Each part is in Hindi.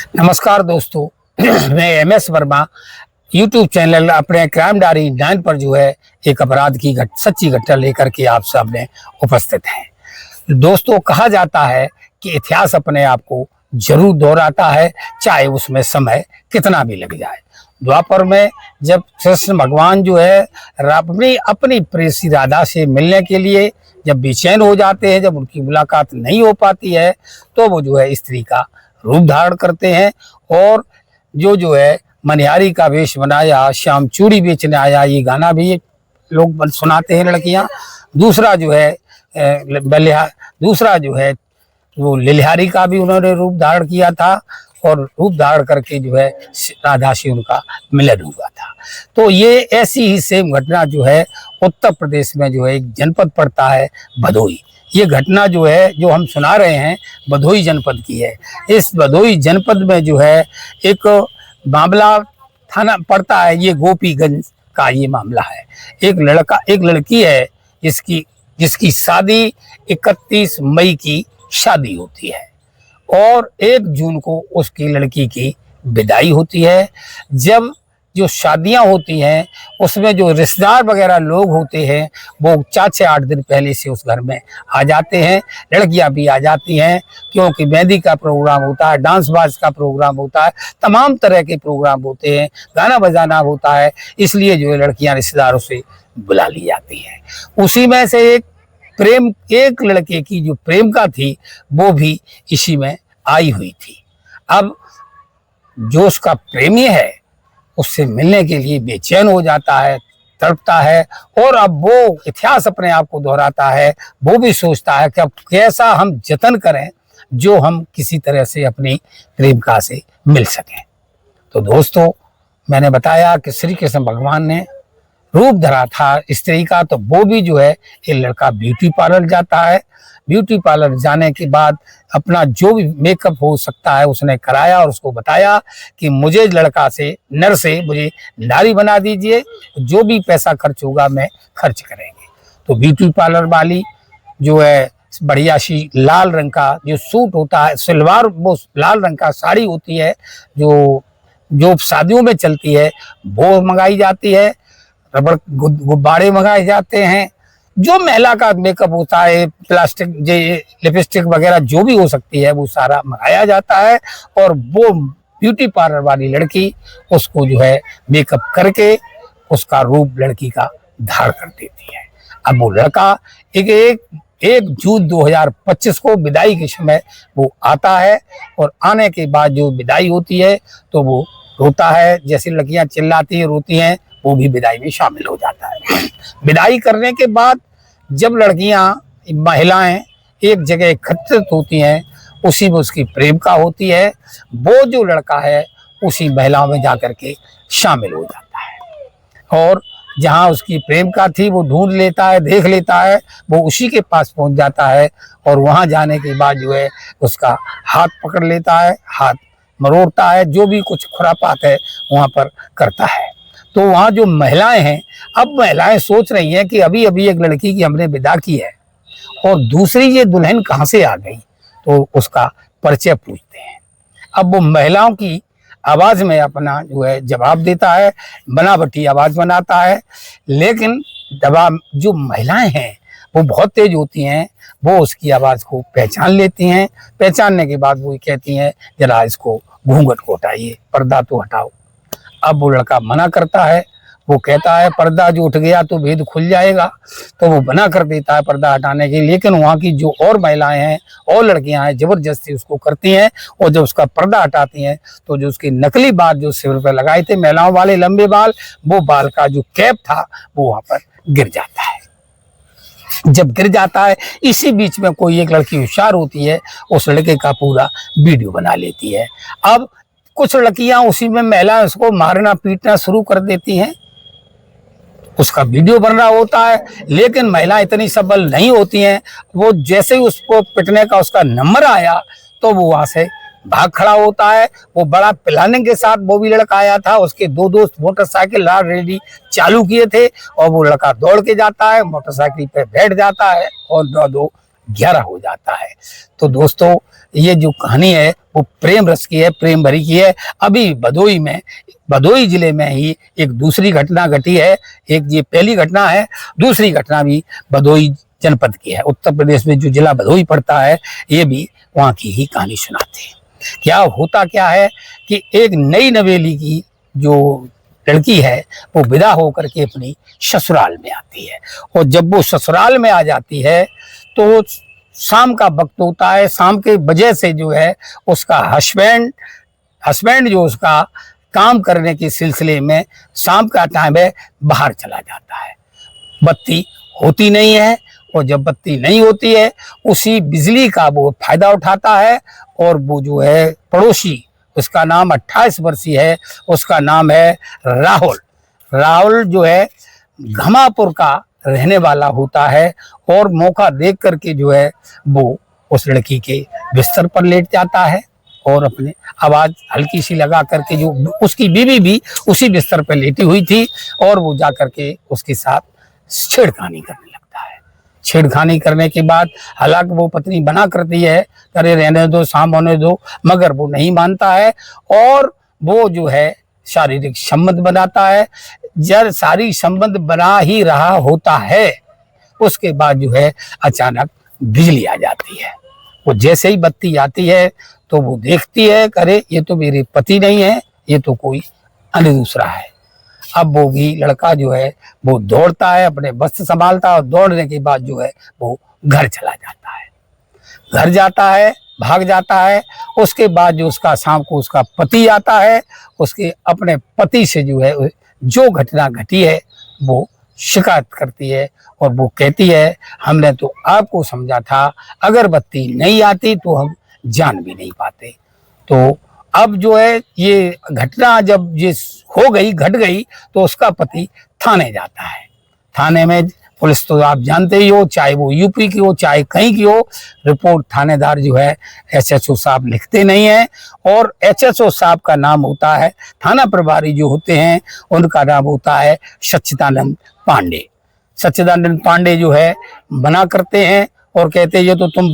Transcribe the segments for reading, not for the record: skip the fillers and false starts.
नमस्कार दोस्तों, मैं एमएस वर्मा यूट्यूब चैनल अपने क्राइम डायरी 9 पर जो है एक अपराध की सच्ची घटना लेकर के आप सामने उपस्थित हैं। दोस्तों, कहा जाता है कि इतिहास अपने आप को जरूर दोहराता है, चाहे उसमें समय कितना भी लग जाए। द्वापर में जब कृष्ण भगवान जो है अपनी प्रेयसी राधा से मिलने के लिए जब बेचैन हो जाते हैं, जब उनकी मुलाकात नहीं हो पाती है, तो वो जो है स्त्री का रूप धारण करते हैं और जो है मनिहारी का वेश बनाया, श्याम चूड़ी बेचने आया, ये गाना भी लोग सुनाते हैं लड़कियां। दूसरा जो है वो लिलिहारी का भी उन्होंने रूप धारण किया था और रूप धारण करके जो है राधा से उनका मिलन हुआ था। तो ये ऐसी ही सेम घटना जो है उत्तर प्रदेश में जो है एक जनपद पड़ता है भदोही। ये घटना जो है जो हम सुना रहे हैं भदोही जनपद की है। इस भदोही जनपद में जो है एक मामला थाना पड़ता है, ये गोपीगंज का ये मामला है। एक लड़की है जिसकी शादी 31 मई की शादी होती है और 1 जून को उसकी लड़की की विदाई होती है। जब जो शादियां होती हैं उसमें जो रिश्तेदार वगैरह लोग होते हैं वो 4 से 8 दिन पहले से उस घर में आ जाते हैं। लड़कियां भी आ जाती हैं क्योंकि मेहंदी का प्रोग्राम होता है, डांस बाज का प्रोग्राम होता है, तमाम तरह के प्रोग्राम होते हैं, गाना बजाना होता है, इसलिए जो है लड़कियां रिश्तेदारों से बुला ली जाती हैं। उसी में से एक लड़के की जो प्रेमिका थी वो भी इसी में आई हुई थी। अब जो उसका प्रेमी है उससे मिलने के लिए बेचैन हो जाता है, तड़पता है और अब वो इतिहास अपने आप को दोहराता है। वो भी सोचता है कि अब कैसा हम जतन करें जो हम किसी तरह से अपनी प्रेमिका से मिल सकें। तो दोस्तों, मैंने बताया कि श्री कृष्ण भगवान ने रूप धरा था स्त्री का, तो वो भी जो है ये लड़का ब्यूटी पार्लर जाता है। ब्यूटी पार्लर जाने के बाद अपना जो भी मेकअप हो सकता है उसने कराया और उसको बताया कि मुझे नर से मुझे नारी बना दीजिए, जो भी पैसा खर्च होगा मैं खर्च करेंगे। तो ब्यूटी पार्लर वाली जो है बढ़िया सी लाल रंग का जो सूट होता है, सलवार वो लाल रंग का साड़ी होती है जो शादियों में चलती है, वो मंगाई जाती है। रबड़ गुब्बारे मंगाए जाते हैं, जो महिला का मेकअप होता है, प्लास्टिक लिपस्टिक वगैरह जो भी हो सकती है वो सारा मंगाया जाता है और वो ब्यूटी पार्लर वाली लड़की उसको जो है मेकअप करके उसका रूप लड़की का धारण कर देती है। अब वो लड़का एक जून 2025 को विदाई के समय वो आता है और आने के बाद जो विदाई होती है तो वो रोता है, जैसे लड़कियां चिल्लाती हैं रोती हैं, वो भी विदाई में शामिल हो जाता है। विदाई करने के बाद जब महिलाएं एक जगह एकत्रित होती हैं, उसी में उसकी प्रेमिका होती है, वो जो लड़का है उसी महिलाओं में जाकर के शामिल हो जाता है और जहां उसकी प्रेमिका थी वो ढूंढ लेता है, देख लेता है, वो उसी के पास पहुंच जाता है और वहां जाने के बाद जो है उसका हाथ पकड़ लेता है, हाथ मरोड़ता है, जो भी कुछ खुरापात है वहां पर करता है। तो वहाँ जो महिलाएं हैं, अब महिलाएं सोच रही हैं कि अभी अभी एक लड़की की हमने विदा की है और दूसरी ये दुल्हन कहाँ से आ गई, तो उसका परिचय पूछते हैं। अब वो महिलाओं की आवाज़ में अपना जो है जवाब देता है, बनावटी आवाज़ बनाता है, लेकिन जो महिलाएं हैं वो बहुत तेज होती हैं, वो उसकी आवाज़ को पहचान लेती हैं। पहचानने के बाद वो कहती हैं जरा इसको घूंघट को हटाइए, पर्दा तो हटाओ। अब वो लड़का मना करता है, वो कहता है पर्दा जो उठ गया तो भेद खुल जाएगा, तो वो मना कर देता है पर्दा हटाने के। लेकिन वहाँ की जो और महिलाएं हैं और लड़कियां हैं जबरदस्ती उसको करती हैं और जब उसका पर्दा हटाती हैं तो जो उसके नकली बाल जो सिर पर लगाए थे महिलाओं वाले लंबे बाल, वो बाल का जो कैप था वो वहाँ पर गिर जाता है। जब गिर जाता है, इसी बीच में कोई एक लड़की होशियार होती है, उस लड़के का पूरा वीडियो बना लेती है। अब कुछ लड़कियां उसी में महिला उसको मारना पीटना शुरू कर देती हैं, उसका वीडियो बन रहा होता है, लेकिन महिला इतनी सबल नहीं होती हैं। वो जैसे ही उसको पिटने का उसका नंबर आया तो वो वहां से भाग खड़ा होता है। वो बड़ा प्लानिंग के साथ वो भी लड़का आया था, उसके 2 दोस्त मोटरसाइकिल रेडी चालू किए थे और वो लड़का दौड़ के जाता है, मोटरसाइकिल पे बैठ जाता है और 2 11 हो जाता है। तो दोस्तों ये जो कहानी है वो प्रेम रस की है, प्रेम भरी की है। अभी भदोई जिले में ही एक दूसरी घटना घटी है। एक ये पहली घटना है, दूसरी घटना भी भदोई जनपद की है। उत्तर प्रदेश में जो जिला भदोई पड़ता है, ये भी वहाँ की ही कहानी सुनाते हैं। क्या होता क्या है कि एक नई नवेली की जो लड़की है वो विदा होकर के अपनी ससुराल में आती है, और जब वो ससुराल में आ जाती है तो शाम का वक्त होता है। शाम के वजह से जो है उसका हस्बैंड जो उसका काम करने के सिलसिले में शाम का टाइम है, बाहर चला जाता है। बत्ती होती नहीं है, और जब बत्ती नहीं होती है उसी बिजली का वो फायदा उठाता है, और वो जो है पड़ोसी, उसका नाम 28 वर्षीय है, उसका नाम है राहुल जो है घमापुर का रहने वाला होता है, और मौका देख करके जो है वो उस लड़की के बिस्तर पर लेट जाता है, और अपने आवाज हल्की सी लगा करके, जो उसकी बीवी भी उसी बिस्तर पर लेटी हुई थी, और वो जा करके उसके साथ छेड़खानी करने लगता है। छेड़खानी करने के बाद हालांकि वो पत्नी मना करती है, करे रहने दो, शाम होने दो, मगर वो नहीं मानता है, और वो जो है शारीरिक संबंध बनाता है। जब शारीरिक संबंध बना ही रहा होता है, उसके बाद जो है अचानक बिजली आ जाती है। वो जैसे ही बत्ती आती है तो वो देखती है, करे ये तो मेरे पति नहीं है, ये तो कोई अन्य दूसरा है। अब वो भी लड़का जो है वो दौड़ता है, अपने वस्त्र संभालता है, और दौड़ने के बाद जो है वो घर चला जाता है। घर जाता है, भाग जाता है। उसके बाद जो उसका शाम को उसका पति आता है, उसके अपने पति से जो है जो घटना घटी है वो शिकायत करती है, और वो कहती है हमने तो आपको समझा था, अगर बत्ती नहीं आती तो हम जान भी नहीं पाते। तो अब जो है ये घटना जब ये घट गई तो उसका पति थाने जाता है। थाने में पुलिस तो आप जानते ही हो, चाहे वो यूपी की हो चाहे कहीं की हो, रिपोर्ट थानेदार जो है एसएचओ साहब लिखते नहीं है, और एसएचओ साहब का नाम होता है, थाना प्रभारी जो होते हैं उनका नाम होता है सच्चिदानंद पांडे। सच्चिदानंद पांडे जो है मना करते हैं और कहते हैं ये तो तुम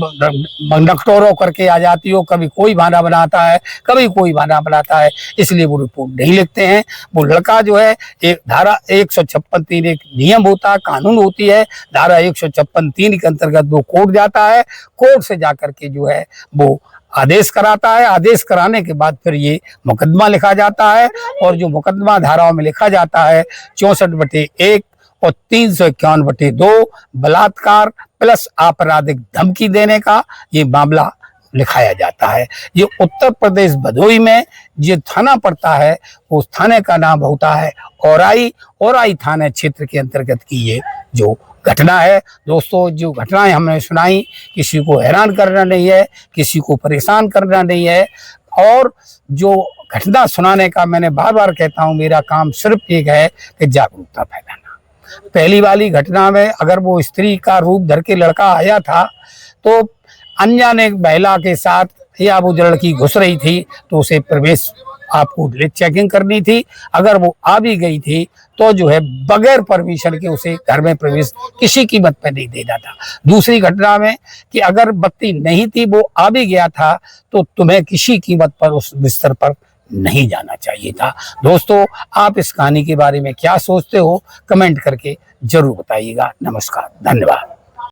नकटोरों करके आ जाती हो, कभी कोई बहाना बनाता है, कभी कोई बहाना बनाता है, इसलिए वो रिपोर्ट नहीं लिखते हैं। वो लड़का जो है एक धारा 156(3) एक नियम होता है, कानून होती है, धारा 156(3) के अंतर्गत वो कोर्ट जाता है। कोर्ट से जाकर के जो है वो आदेश कराता है। आदेश कराने के बाद फिर ये मुकदमा लिखा जाता है, और जो मुकदमा धाराओं में लिखा जाता है 64/1 और 351/2 बलात्कार प्लस आपराधिक धमकी देने का ये मामला लिखाया जाता है। ये उत्तर प्रदेश भदोई में जो थाना पड़ता है उस थाने का नाम होता है औराई थाना क्षेत्र के अंतर्गत की ये जो घटना है। दोस्तों जो घटनाएं हमने सुनाई, किसी को हैरान करना नहीं है, किसी को परेशान करना नहीं है, और जो घटना सुनाने का मैंने बार बार कहता हूँ, मेरा काम सिर्फ एक है कि जागरूकता फैलाना। पहली वाली घटना में अगर वो स्त्री का रूप धर के लड़का आया था तो अनजाने महिला के साथ या वो जो लड़की घुस रही थी तो उसे प्रवेश आपको चेकिंग करनी थी। अगर वो आ भी गई थी तो जो है बगैर परमिशन के उसे घर में प्रवेश किसी कीमत पर नहीं देना था। दूसरी घटना में कि अगर बत्ती नहीं थी, वो आ भी गया था, तो तुम्हें किसी कीमत पर उस बिस्तर पर नहीं जाना चाहिए था। दोस्तों आप इस कहानी के बारे में क्या सोचते हो, कमेंट करके जरूर बताइएगा। नमस्कार, धन्यवाद।